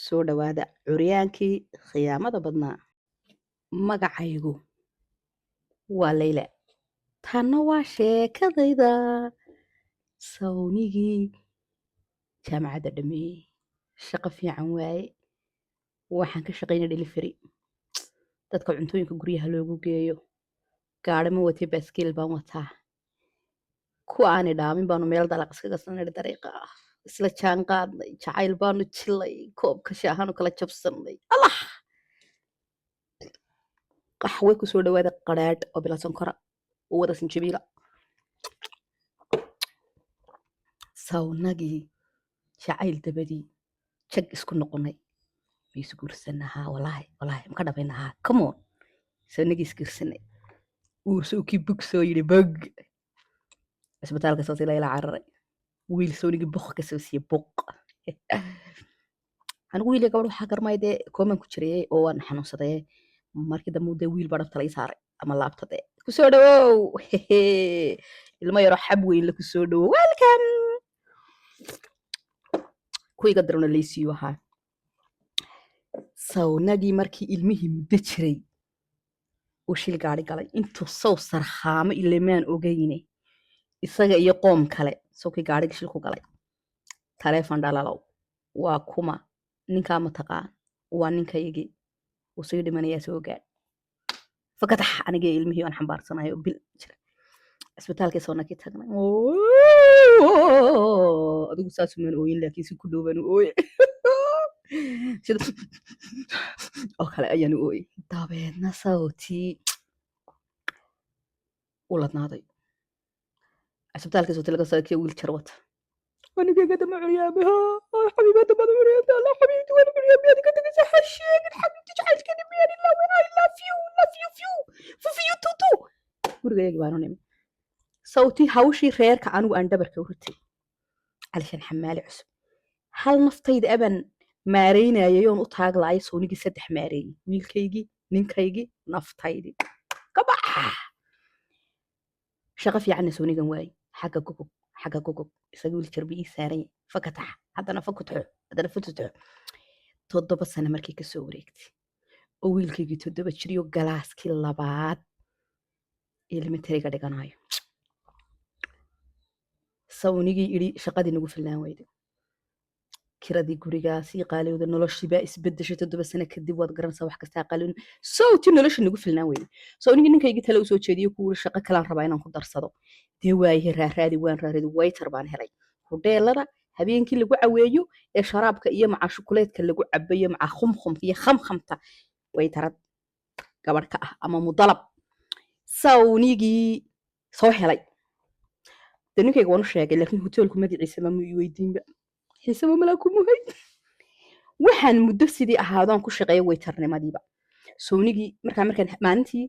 soo dhawaada curyaankii khiyaamada badnaa magacaygu waa Layla tanna waa sheekadayda sawnigii jaamacadda dhameeyey shaqo fiican waaye waxaan ka shaqaynay delivery dadka cuntooyinka guryaha loogu geeyo gaari ma watay baaskiil baan wataa kuwa aanay dhaamin baanu meel dalaq iskaga sanay dariiqa ah isla jaan qaadnay jacayl baanu jilay koobka shaahaanu kala jabsanay allah qaxwe ku soo dhawaada qadhaadh oo bila sonkora oo wada sinjibiila sawnagii jacayl dabadii jag isku noqonay maysu guursanahaa walaahi maka dhabaynahaa come on sawnagii isguursanay uurso kii bug soo yidhi bog isbitaalka soo sila ilaa cararay wiil sawnigii bok ka soo siiyey bok anigu wiil iyo gabadh waxaa garmay dee kooman ku jirayay oo waan xanuunsaday markii dambe dee wiil baa dhabta laga saaray ama laabta dee kusoo dhawow ilmo yaroo xab weyn la kusoo dhawow welcome kuwiga darona laysiiyo ahaa sawnagii markii ilmihii muddo jiray uu shil gaari galay intuu sow sarhaamo ilemaan ogayne isaga iyo qoom kale sawkii gaariga shil ku galay taleefon dhalalow waa kuma ninkaa mataqaan waa ninkaygii uu sii dhimanayaa soo gaadh fakatax anigii ilmihii aan xambaarsanayo bil jira isbitaalkii sawnagii tagnay adigu saas umaan ooyin laakiin si ku dhowbaan u ooye sida oo kale ayaan u ooyey dabeedna sawtii u ladnaaday isbitaalkii sawtii laga soo kii wiil jar wata anigayga dama curyaamay xabiibaa damada curyaamay allah xabiibti waan curyaamay adiga dagasa hasheegin xabiibti jacaylkani miyaan ilaawe I love you fufiyu tutu gurigayagi baanu nimi sawtii hawshii reerka anigu aan dhabarka u ritay calishan xamaali cusub hal naftayda aban maareynayay oon u taaglaayay sawnigii 3 maareeyey wiilkaygii ninkaygii naftaydii kabax shaqo fiicanna sawnigan waayey xagga gogog isaga wiil jarbi ii saaran fakatax haddana fakutxo haddana fututxo 7 sano markii ka soo wareegtay oo wiilkaygii 7 jiriyo galaaskii labaad elementariga dhiganayo sawnigii idhi shaqadii nagu filnaan weyday kiradii gurigaasii qaaliyooda noloshiibaa isbedeshay 7 sano kadib waad garanaysaa wax kastaa qaaliyoon sawtii nolosha nagu filnaan weyday sawnigii ninkaygii tale u soo jeediyey kuwii shaqo kalaan rabaa inaan ku darsado dee waayahay raaraadi waan raaradi waytar baan helay hudheelada habeenkii lagu caweeyo ee sharaabka iyo macaa shukuleedka lagu cabayo macaa khumkhumka iyo khamkhamta waytarad gabadh ka ah ama mudalab sawnigii soo helay dee ninkayga waan u sheegay laakiin hoteelku magaciisa mamu ii weydiinba xiisaba malaa kumuhay waxaan muddo sidii ahaadaan ku shaqeeya waytarnimadiiba sawnigii markaan maalintii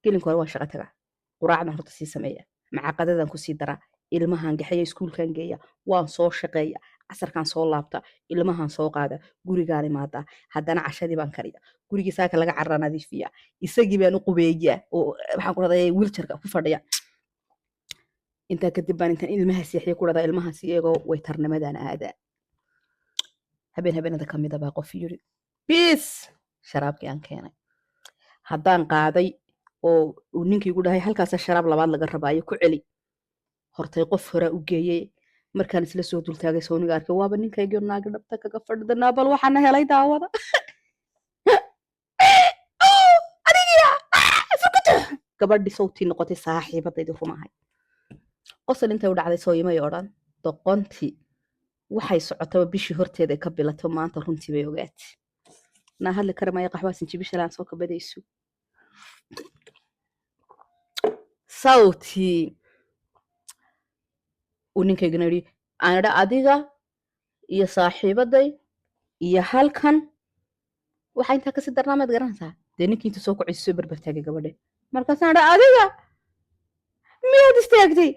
gelinka hore waan shaqo tagaa quraacdan horta sii sameeya macaqadadan kusii daraa ilmahan gaxaya iskuulkan geeya waan soo shaqeeya casarkan soo laabta ilmahan soo qaada gurigaan imaadaa haddana cashadii baan kariya gurigii saaka laga carra nadiifiya isagii baan u qubeeyaa oo waxaan ku dhahdaa wiiljarka ku fadhiya intaa kadib baan intaan ilmaha seexiya ku dhahdaa ilmahaas iyagoo waytarnimadan aadaa habeenada kamida baa qof yiri bis sharaabkii aan keenay haddaan qaaday oo uu ninkii igu dhahay halkaas sharaab labaad laga rabaayo ku celi hortay qof hore u geeyay markaan isla soo dultaagay sawniga arkay waaba ninkaygii naagi dhabta kaga fadhidanaa bal waxaana helay daawada gabadhii sawtii noqotay saaxiibadaydi rumahay qosol intay u dhacday sooyimay odhan doqontii waxay socotaba bishii horteeda ka bilato maanta runtii bay ogaatay naa hadli kara maya qaxwaa sinjibishalaan soo kabadayso sawtii uu ninkaygana yidhi aan idha adiga iyo saaxiibaday iyo halkan waxaa intaa kasii darnaa maad garanaysaa dee ninkii intuu soo kocaysa soo barbartaagay gabadhe markaasaan idha adiga miyaad istaagtay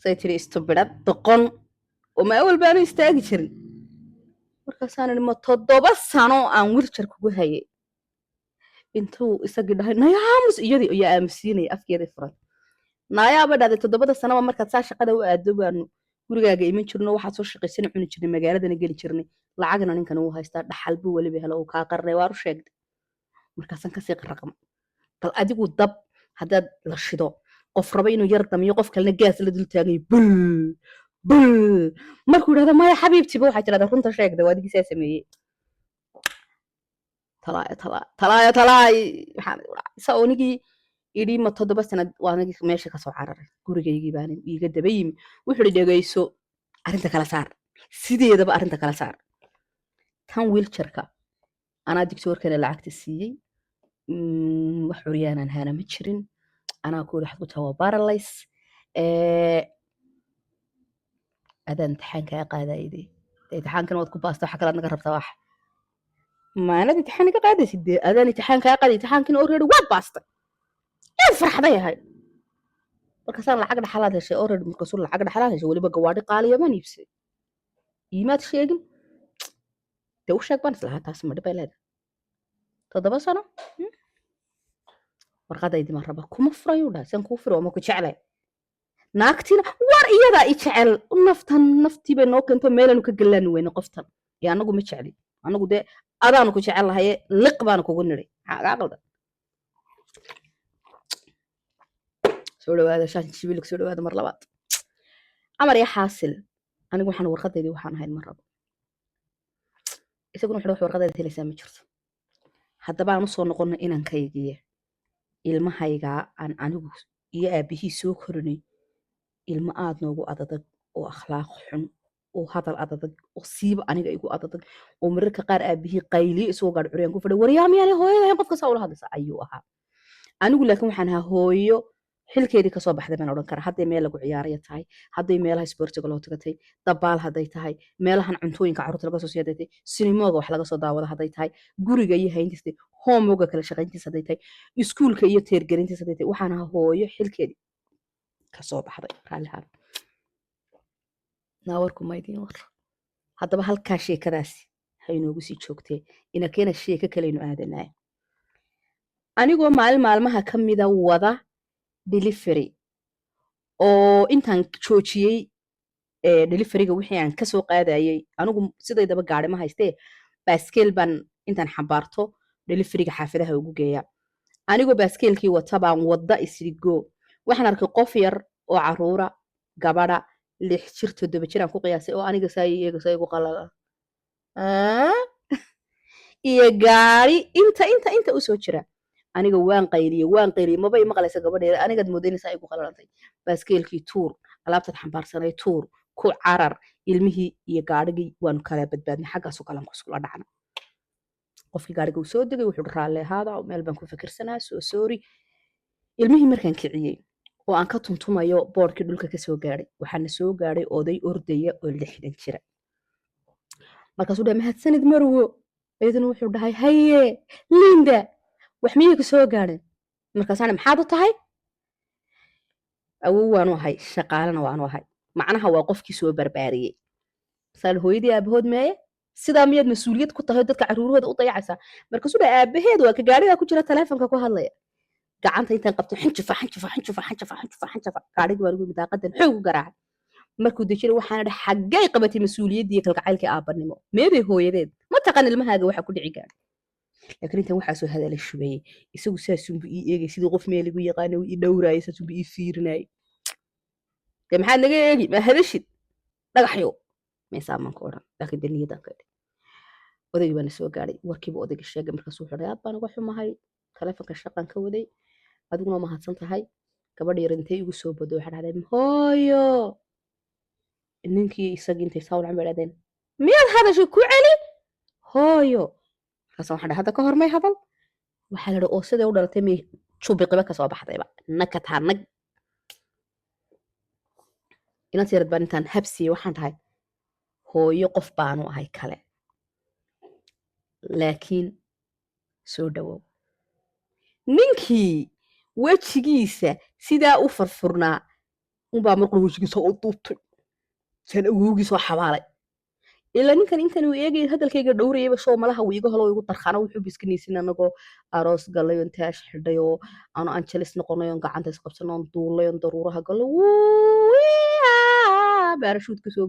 say tiri istubidhad doqon oo ma awal baanu istaagi jirin markaasaan idhi ma 7 sano aan wiiljar kugu hayay intuu isagii dhahay naya aamus iyadii ayaa aamusiinaya afkeedii furan nayaaba dhahday 7 sanaba markaad saa shaqada u aado baanu gurigaaga iman jirno waxaad soo shaqaysan cuni jirnay magaaladana geli jirnay lacagna ninkan uu haystaa dhaxal buu weliba helo uu kaa qarnay waaru sheegtay markaasan kasii qarraqam bal adigu dab haddaad la shido qof raba inuu yar damiyo qof kalena gaas la dul taagay bul bul markuu yidhahdo maya xabiibtiba waxaa tirahdaa runta sheegda waa adigii saa sameeyey talaay sa onigii idhi ma 7 sanad waa anigii meesha kasoo cararay gurigaygii baan iiga daba yimi wuxuu idhi dhegayso arrinta kala saar sideedaba arrinta kala saar tan wiiljarka anaa digtoorkana lacagta siiyey wax curyaanan hana ma jirin anaa ku waxaad ku tahay waa baralays adaan imtixaankaa qaadayday imtixaankana waad ku baasta waxa kalaad naga rabtaa wax maanad imtixaan ka qaadaysid dee adaan imtixaankaa qaaday imtixaankina already waad baastay aad farxday ahay markaasaan lacag dhaxalaad heshay already markaasuu lacag dhaxalaad heshay weliba gawaadhi qaaliya baan iibsay iimaad sheegin dee u sheeg baan islahaa taas ma dhibay leedahay 7 sano warqadaydii maan rabaa kuma furayu dhaha san kuu furo ama ku jeclay naagtiina war iyadaa i jecel naftii bay noo keento meelanu ka gallaani weyne qoftan ee anagu ma jecli anagu dee adaanu ku jecel lahaye liq baanu kugu nidhay maxaa kaa qaldan soo dhawaada shaan jibilik soo dhawaada mar labaad amar iyo xaasil anigu waxaan warqadaydii waxaan ahayn mar rabo isaguna wuxuu wax warqadayda helaysaa ma jirto haddaba aan usoo noqono inankaygiiye ilmahaygaa aan anigu iyo aabihii soo korinay ilmo aad noogu adadag oo akhlaaq xun oo hadal adadag oo siiba aniga igu adadag oo mararka qaar aabihii qayliye isagoo gaadh curyaan ku fadhay waryaamiyaan hooyada qofka saa ula hadlaysa ayuu ahaa anigu laakiin waxaan ahaa hooyo xilkeedii kasoo baxday baan odhan karaa hadday meel lagu ciyaaraya tahay hadday meelaha isboortiga loo tagatay dabaal hadday tahay meelahan cuntooyinka carruurta laga soo sii hadday tahay sinimooga wax laga soo daawada hadday tahay guriga iyo hayntiisa hoomooga kala shaqayntiisa hadday tahay iskuulka iyo teergelintiisa hadday tahay waxaan ahaa hooyo xilkeedii kasoo baxday raallihaan naawarku maydiin war haddaba halkaa sheekadaasi ha inoogu sii joogtee inakeena sheeko kalaynu aadanaya anigoo maalmaha ka mida wada delivery oo intaan joojiyey deliveryga wixii aan kasoo qaadayay anigu sidaydaba gaari ma haystee baaskeel baan intaan xambaarto deliveryga xaafadaha ugu geeya anigoo baaskeelkii wata baan wadda isrigo waxaan arkay qof yar oo caruura gabadha 6 jir 7 jir aan ku qiyaasay oo aniga saa iyaga saa igu qalala iyo gaari inta u soo jira aniga waan qayliye maba i maqlaysa gabadheeda anigaad moodaynaysaa igu qalalantay baaskeelkii tuur alaabtaad xambaarsanay tuur ku carar ilmihii iyo gaadhigii waanu kala badbaadnay xaggaasu kalan kuskula dhacna qofkii gaadhiga uu soo degay wuxuu raalle ahaada meel baan ku fikirsanaa soo soori ilmihii markaan kiciyey oo aan ka tuntumayo boodhkii dhulka kasoo gaadhay waxaana soo gaadhay oday ordaya oo 60 jira markaasuu dhahay mahadsanid marwo ayaduna wuxuu dhahay haye linda wax miyay ku soo gaadheen markaasaan maxaad u tahay awow waanu ahay shaqaalana waanu ahay macnaha waa qofkii soo barbaariyey saal hooyadii aabahood meeye sidaa miyaad mas-uuliyad ku tahay dadka caruurahooda u dayacaysaa markaasuu dhahay aabaheed waa ka gaadhigaa ku jira taleefonka ku hadlaya gacanta intaan qabto xinjifa gaadhigii baan ugu midaaqadan xoog u garaacay markuu dejinay waxaana dhahay xaggay qabatay mas-uuliyaddii iyo kalgacaylkii aabanimo meeday hooyadeed ma taqaan ilmahaaga waxa ku dhici gaadhay laakiin intaan waxaa soo hadala shubayey isagu saasunbu ii eegay sidii qof meel igu yaqaana ii dhowraayay saasunbu ii fiirinayay dee maxaad naga eegi ma hadashid dhagaxyo meesaamaan ka odhan laakiin dee niyadan ka dhig odaygii baana soo gaadhay warkiiba odayga sheegay markaasuu wuxuu dhahay aad baan uga xumahay taleefonka shaqan ka waday adiguna mahadsan tahay gabadha yar intay igu soo bodo waxaa dhahday hooyo ninkii isagii intay saa ulcan bay dhahdeen miyaad hadashay ku celi hooyo markaasaan waxaan dhahay hadda ka hor may hadal waxaa la dhahay oo siday u dhalatay may jubiqiba kasoo baxdayba nakataa nag inanti yarad baan intaan habsiye waxaan dhahay hooyo qof baanu ahay kale laakiin soo dhawow ninkii wejigiisa sidaa u furfurnaa unbaa markuu wejigiisa u duubtay saan awowgiisoo xabaalay ilaa ninkan intan uu eegay hadalkayga dhowrayaba soo malaha uu iga helo igu darxana wuxuu biskanaysin anagoo aroos galay oon taash xidhay oo aanu anjalis noqonay oon gacanta isqabsanay oon duulay oon daruuraha galay baarashuud kasoo